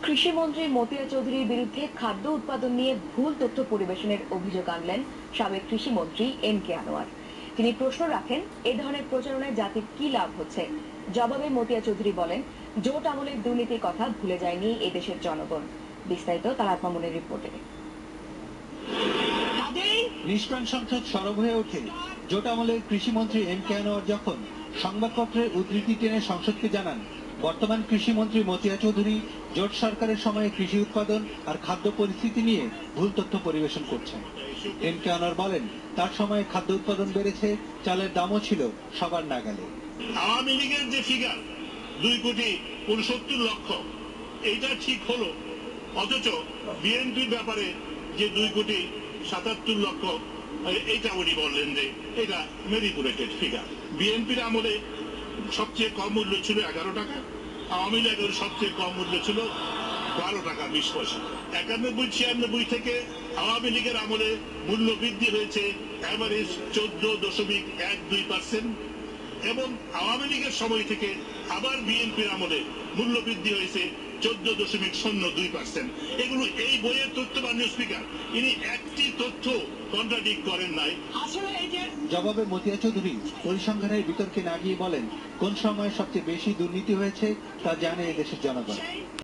কৃষিমন্ত্রী মতিয়া চৌধুরীর বিরুদ্ধে খাদ্য উৎপাদন নিয়ে ভুল তথ্য পরিবেশনের অভিযোগ আনলেন সাবেক কৃষিমন্ত্রী এম কে আনোয়ার। তিনি প্রশ্ন রাখেন, এ ধরনের প্রচারণায় জাতির কি লাভ হচ্ছে। জবাবে মতিয়া চৌধুরী বলেন, জোট আমলের দুর্নীতির কথা ভুলে যায়নি এদেশের জনগণ। বিস্তারিত তার আত্মামনের রিপোর্টে। নিষ্প্রাণ সংসদ সরব হয়ে ওঠে জোট আমলের কৃষিমন্ত্রী এম কে আনোয়ার যখন সংবাদপত্রের উদ্ধৃতি টেনে সংসদকে জানান, বর্তমান কৃষিমন্ত্রী মতিয়া চৌধুরী জোট সরকারের সময়ে কৃষি উৎপাদন আর খাদ্য পরিস্থিতি নিয়ে ভুল তথ্য পরিবেশন করছেন। এম কে আনোয়ার বলেন, তার সময়ে খাদ্য উৎপাদন বেড়েছে, চালের দামও ছিল সবার নাগালে। আওয়ামী লীগের যে ফিগার 2,65,00,000 এইটা ঠিক হলো, অথচ বিএনপির ব্যাপারে যে 2,77,00,000 এইটা উনি বললেন যে এটা ম্যানিপুলেটেড ফিগার। বিএনপির আমলে সবচেয়ে কম মূল্য ছিল 11 টাকা, আওয়ামী লীগের সবচেয়ে কম মূল্য ছিল 12 টাকা 20 পয়সা। 91-96 থেকে আওয়ামী লীগের আমলে মূল্য বৃদ্ধি হয়েছে অ্যাভারেজ 14.12%, এবং আওয়ামী লীগের সময় থেকে আবার বিএনপির আমলে মূল্য বৃদ্ধি হয়েছে 14.02%। এগুলো এই বইয়ের তথ্য মাননীয় স্পিকার, ইনি একটি তথ্য কন্ট্রাডিক্ট করেন নাই। জবাবে মতিয়া চৌধুরী পরিসংখ্যানের বিতর্কে না গিয়ে বলেন, কোন সময় সবচেয়ে বেশি দুর্নীতি হয়েছে তা জানে এদেশের জনগণ।